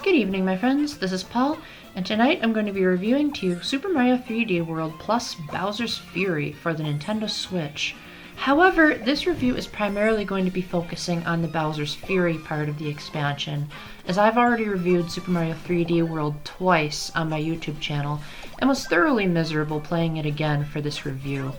Good evening, my friends. This is Paul, and tonight I'm going to be reviewing to you Super Mario 3D World plus Bowser's Fury for the Nintendo Switch. However, this review is primarily going to be focusing on the Bowser's Fury part of the expansion, as I've already reviewed Super Mario 3D World twice on my YouTube channel, and was thoroughly miserable playing it again for this review.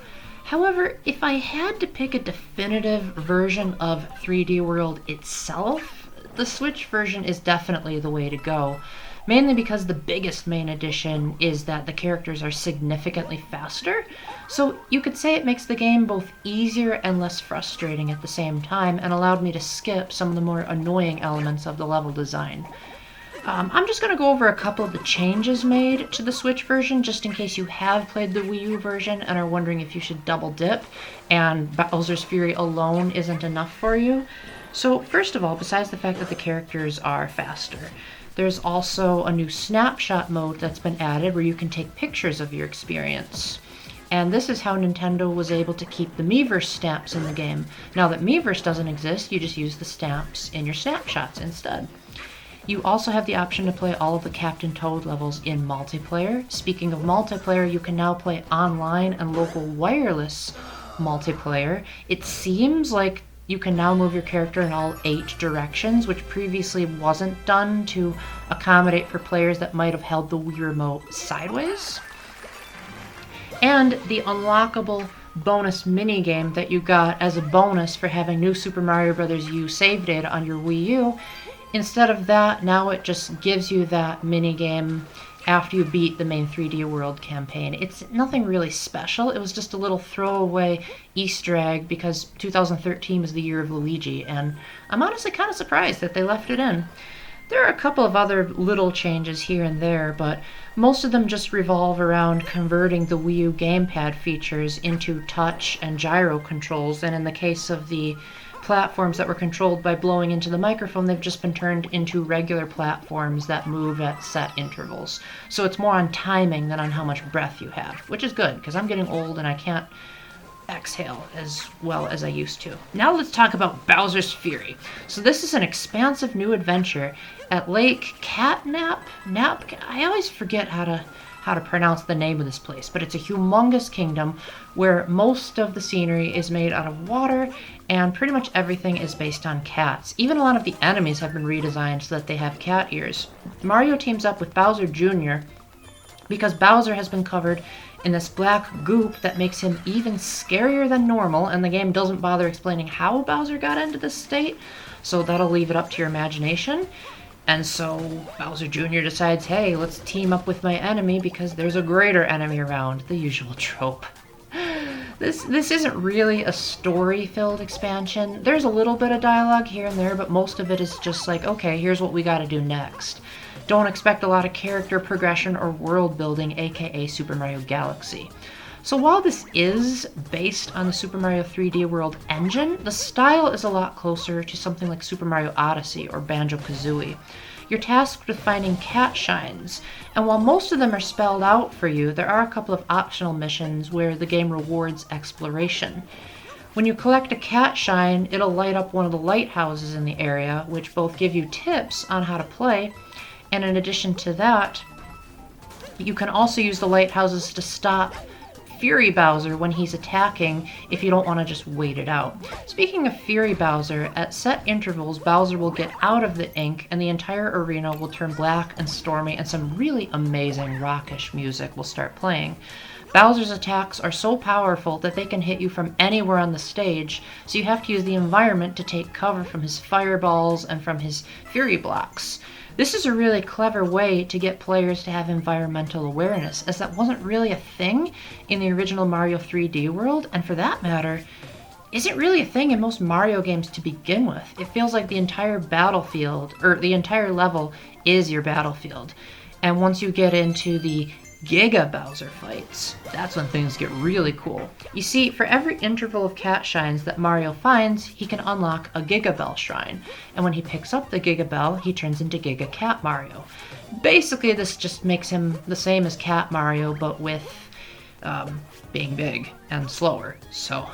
However, if I had to pick a definitive version of 3D World itself, the Switch version is definitely the way to go, mainly because the biggest main addition is that the characters are significantly faster, so you could say it makes the game both easier and less frustrating at the same time, and allowed me to skip some of the more annoying elements of the level design. I'm just going to go over a couple of the changes made to the Switch version, just in case you have played the Wii U version and are wondering if you should double dip, and Bowser's Fury alone isn't enough for you. So first of all, besides the fact that the characters are faster, there's also a new snapshot mode that's been added where you can take pictures of your experience. And this is how Nintendo was able to keep the Miiverse stamps in the game. Now that Miiverse doesn't exist, you just use the stamps in your snapshots instead. You also have the option to play all of the Captain Toad levels in multiplayer. Speaking of multiplayer, you can now play online and local wireless multiplayer. It seems like you can now move your character in all 8 directions, which previously wasn't done to accommodate for players that might have held the Wii Remote sideways. And the unlockable bonus minigame that you got as a bonus for having New Super Mario Bros. U save data on your Wii U, instead of that, now it just gives you that minigame after you beat the main 3D World campaign. It's nothing really special. It was just a little throwaway Easter egg because 2013 was the year of Luigi, and I'm honestly kind of surprised that they left it in. There are a couple of other little changes here and there, but most of them just revolve around converting the Wii U gamepad features into touch and gyro controls, and in the case of the platforms that were controlled by blowing into the microphone, they've just been turned into regular platforms that move at set intervals. So it's more on timing than on how much breath you have, which is good, because I'm getting old and I can't exhale as well as I used to. Now let's talk about Bowser's Fury. So this is an expansive new adventure at Lake Catnap? I always forget how to pronounce the name of this place, but it's a humongous kingdom where most of the scenery is made out of water and pretty much everything is based on cats. Even a lot of the enemies have been redesigned so that they have cat ears. Mario teams up with Bowser Jr. because Bowser has been covered in this black goop that makes him even scarier than normal, and the game doesn't bother explaining how Bowser got into this state, so that'll leave it up to your imagination. And so Bowser Jr. decides, hey, let's team up with my enemy because there's a greater enemy around, the usual trope. This isn't really a story-filled expansion. There's a little bit of dialogue here and there, but most of it is just like, okay, here's what we gotta do next. Don't expect a lot of character progression or world building, aka Super Mario Galaxy. So while this is based on the Super Mario 3D World engine, the style is a lot closer to something like Super Mario Odyssey or Banjo-Kazooie. You're tasked with finding cat shines, and while most of them are spelled out for you, there are a couple of optional missions where the game rewards exploration. When you collect a cat shine, it'll light up one of the lighthouses in the area, which both give you tips on how to play, and in addition to that, you can also use the lighthouses to stop Fury Bowser when he's attacking if you don't want to just wait it out. Speaking of Fury Bowser, at set intervals, Bowser will get out of the ink and the entire arena will turn black and stormy, and some really amazing rockish music will start playing. Bowser's attacks are so powerful that they can hit you from anywhere on the stage, so you have to use the environment to take cover from his fireballs and from his Fury blocks. This is a really clever way to get players to have environmental awareness, as that wasn't really a thing in the original Mario 3D World, and for that matter, isn't really a thing in most Mario games to begin with. It feels like the entire battlefield, or the entire level, is your battlefield. And once you get into the Giga Bowser fights, that's when things get really cool. You see, for every interval of cat shines that Mario finds, he can unlock a Giga Bell shrine, and when he picks up the Giga Bell, he turns into Giga Cat Mario. Basically, this just makes him the same as Cat Mario, but with being big and slower. So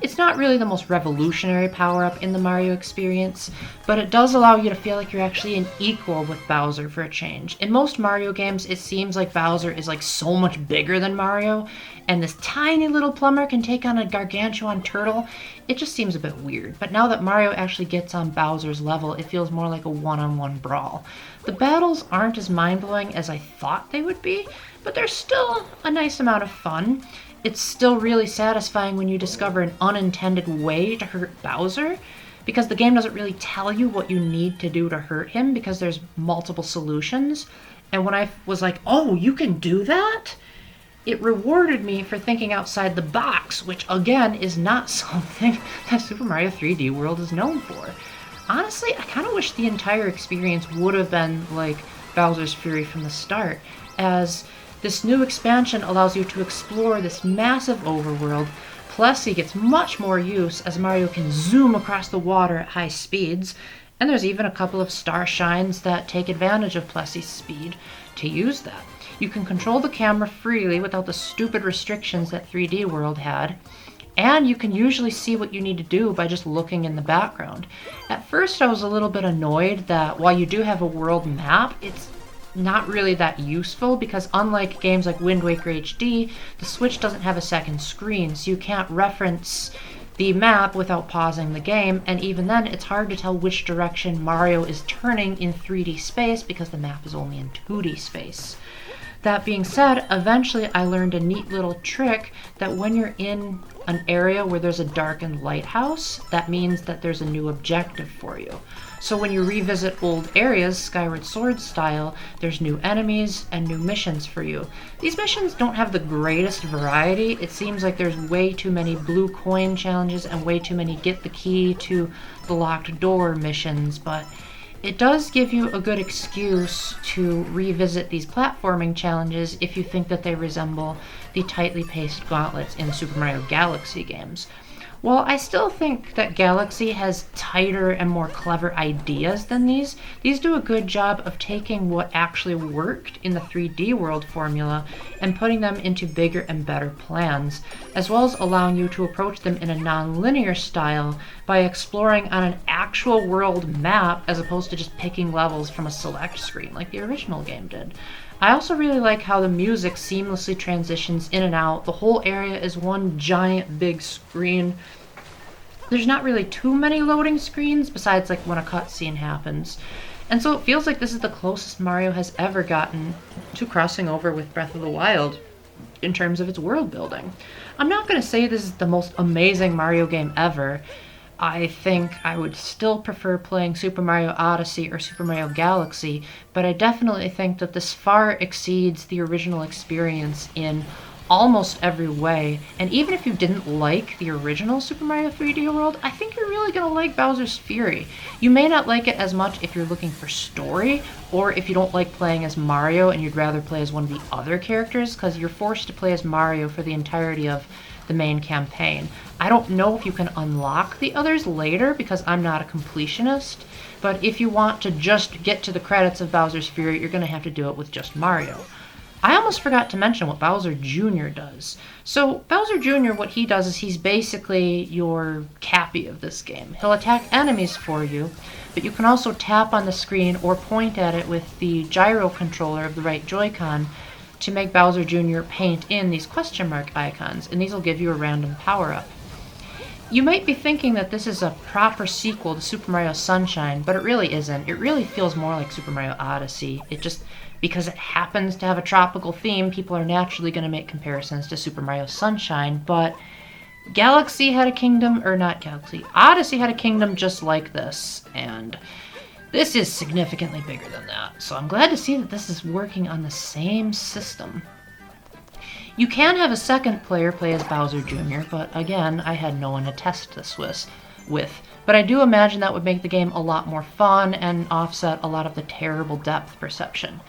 It's not really the most revolutionary power-up in the Mario experience, but it does allow you to feel like you're actually an equal with Bowser for a change. In most Mario games, it seems like Bowser is like so much bigger than Mario, and this tiny little plumber can take on a gargantuan turtle. It just seems a bit weird. But now that Mario actually gets on Bowser's level, it feels more like a one-on-one brawl. The battles aren't as mind-blowing as I thought they would be, but they're still a nice amount of fun. It's still really satisfying when you discover an unintended way to hurt Bowser, because the game doesn't really tell you what you need to do to hurt him because there's multiple solutions. And when I was like, oh, you can do that? It rewarded me for thinking outside the box, which again is not something that Super Mario 3D World is known for. Honestly, I kind of wish the entire experience would have been like Bowser's Fury from the start, as this new expansion allows you to explore this massive overworld. Plessy gets much more use as Mario can zoom across the water at high speeds, and there's even a couple of star shines that take advantage of Plessy's speed to use that. You can control the camera freely without the stupid restrictions that 3D World had, and you can usually see what you need to do by just looking in the background. At first I was a little bit annoyed that while you do have a world map, it's not really that useful because unlike games like Wind Waker HD, the Switch doesn't have a second screen, so you can't reference the map without pausing the game, and even then it's hard to tell which direction Mario is turning in 3D space because the map is only in 2D space. That being said, eventually I learned a neat little trick that when you're in an area where there's a darkened lighthouse, that means that there's a new objective for you. So when you revisit old areas, Skyward Sword style, there's new enemies and new missions for you. These missions don't have the greatest variety. It seems like there's way too many blue coin challenges and way too many get the key to the locked door missions, but it does give you a good excuse to revisit these platforming challenges if you think that they resemble the tightly paced gauntlets in Super Mario Galaxy games. While I still think that Galaxy has tighter and more clever ideas than these do a good job of taking what actually worked in the 3D World formula and putting them into bigger and better plans, as well as allowing you to approach them in a non-linear style by exploring on an actual world map as opposed to just picking levels from a select screen like the original game did. I also really like how the music seamlessly transitions in and out. The whole area is one giant big screen. There's not really too many loading screens besides like when a cutscene happens. And so it feels like this is the closest Mario has ever gotten to crossing over with Breath of the Wild in terms of its world building. I'm not going to say this is the most amazing Mario game ever. I think I would still prefer playing Super Mario Odyssey or Super Mario Galaxy, but I definitely think that this far exceeds the original experience in almost every way. And even if you didn't like the original Super Mario 3D World, I think you're really going to like Bowser's Fury. You may not like it as much if you're looking for story, or if you don't like playing as Mario and you'd rather play as one of the other characters, because you're forced to play as Mario for the entirety of the main campaign. I don't know if you can unlock the others later because I'm not a completionist, but if you want to just get to the credits of Bowser's Fury, you're going to have to do it with just Mario. I almost forgot to mention what Bowser Jr. does. So Bowser Jr., what he does is he's basically your Cappy of this game. He'll attack enemies for you, but you can also tap on the screen or point at it with the gyro controller of the right Joy-Con to make Bowser Jr. paint in these question mark icons, and these will give you a random power-up. You might be thinking that this is a proper sequel to Super Mario Sunshine, but it really isn't. It really feels more like Super Mario Odyssey. It just, because it happens to have a tropical theme, people are naturally going to make comparisons to Super Mario Sunshine, but Odyssey had a kingdom just like this, and this is significantly bigger than that, so I'm glad to see that this is working on the same system. You can have a second player play as Bowser Jr., but again, I had no one to test this with. But I do imagine that would make the game a lot more fun and offset a lot of the terrible depth perception.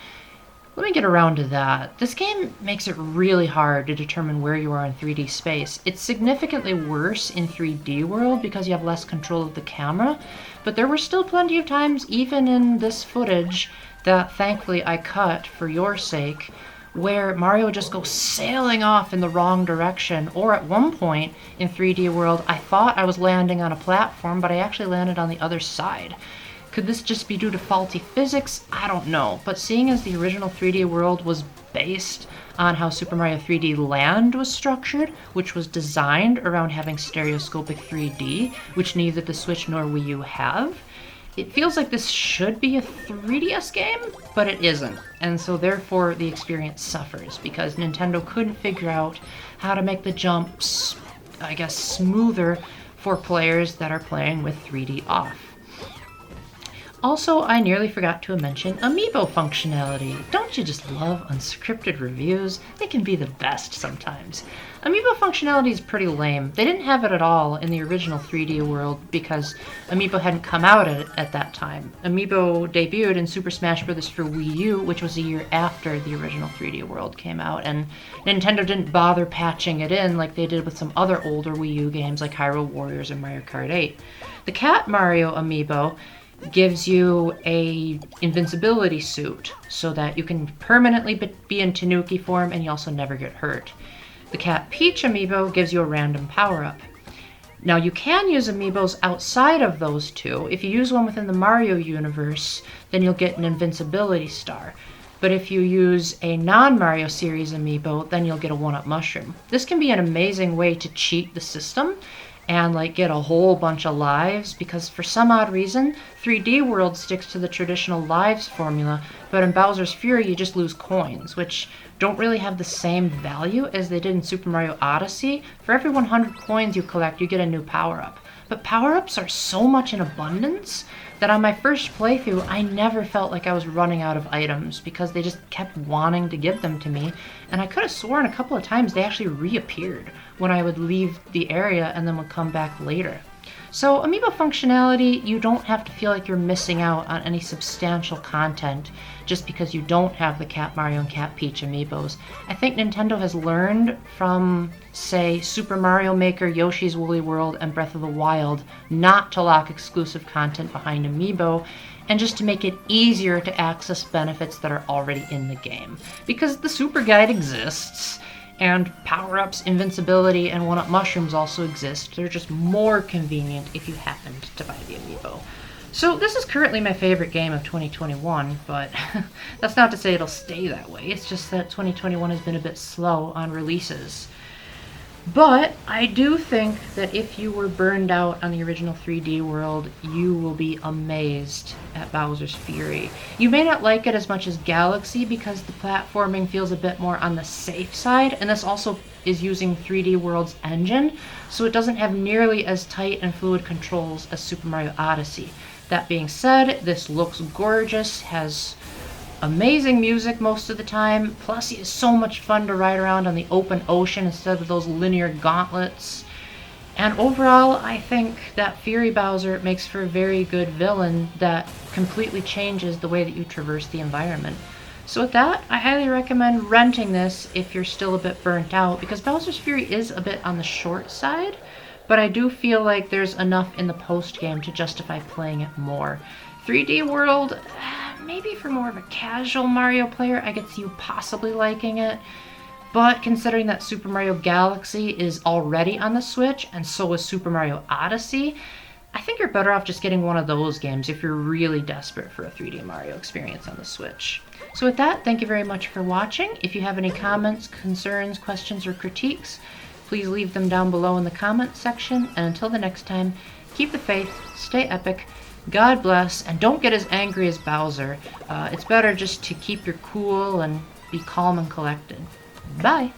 Let me get around to that. This game makes it really hard to determine where you are in 3D space. It's significantly worse in 3D World because you have less control of the camera, but there were still plenty of times, even in this footage, that thankfully I cut for your sake, where Mario just goes sailing off in the wrong direction. Or at one point in 3D World, I thought I was landing on a platform, but I actually landed on the other side. Could this just be due to faulty physics? I don't know. But seeing as the original 3D World was based on how Super Mario 3D Land was structured, which was designed around having stereoscopic 3D, which neither the Switch nor Wii U have, it feels like this should be a 3DS game, but it isn't. And so therefore the experience suffers because Nintendo couldn't figure out how to make the jumps, I guess, smoother for players that are playing with 3D off. Also, I nearly forgot to mention amiibo functionality. Don't you just love unscripted reviews? They can be the best sometimes. Amiibo functionality is pretty lame. They didn't have it at all in the original 3D World because Amiibo hadn't come out at that time. Amiibo debuted in Super Smash Bros. For Wii U, which was a year after the original 3D World came out, and Nintendo didn't bother patching it in like they did with some other older Wii U games like Hyrule Warriors and Mario Kart 8. The Cat Mario Amiibo gives you a invincibility suit so that you can permanently be in Tanuki form and you also never get hurt. The Cat Peach Amiibo gives you a random power-up. Now you can use amiibos outside of those two. If you use one within the Mario universe, then you'll get an invincibility star. But if you use a non-Mario series amiibo, then you'll get a 1-up mushroom. This can be an amazing way to cheat the system and like get a whole bunch of lives, because for some odd reason 3D World sticks to the traditional lives formula, but in Bowser's Fury you just lose coins, which don't really have the same value as they did in Super Mario Odyssey. For every 100 coins you collect, you get a new power-up. But power-ups are so much in abundance that on my first playthrough I never felt like I was running out of items because they just kept wanting to give them to me, and I could have sworn a couple of times they actually reappeared when I would leave the area and then would come back later. So amiibo functionality, you don't have to feel like you're missing out on any substantial content just because you don't have the Cat Mario and Cat Peach amiibos. I think Nintendo has learned from, say, Super Mario Maker, Yoshi's Woolly World, and Breath of the Wild not to lock exclusive content behind amiibo, and just to make it easier to access benefits that are already in the game. Because the Super Guide exists, and power-ups, invincibility, and 1-up mushrooms also exist. They're just more convenient if you happened to buy the amiibo. So this is currently my favorite game of 2021, but that's not to say it'll stay that way. It's just that 2021 has been a bit slow on releases. But I do think that if you were burned out on the original 3D World, you will be amazed at Bowser's Fury. You may not like it as much as Galaxy because the platforming feels a bit more on the safe side, and this also is using 3D World's engine, so it doesn't have nearly as tight and fluid controls as Super Mario Odyssey. That being said, this looks gorgeous, has amazing music most of the time, plus it is so much fun to ride around on the open ocean instead of those linear gauntlets. And overall, I think that Fury Bowser makes for a very good villain that completely changes the way that you traverse the environment. So with that, I highly recommend renting this if you're still a bit burnt out, because Bowser's Fury is a bit on the short side, but I do feel like there's enough in the post-game to justify playing it more. 3D World, maybe for more of a casual Mario player, I could see you possibly liking it. But considering that Super Mario Galaxy is already on the Switch, and so is Super Mario Odyssey, I think you're better off just getting one of those games if you're really desperate for a 3D Mario experience on the Switch. So with that, thank you very much for watching. If you have any comments, concerns, questions, or critiques, please leave them down below in the comments section. And until the next time, keep the faith, stay epic, God bless, and don't get as angry as Bowser. It's better just to keep your cool and be calm and collected. Bye!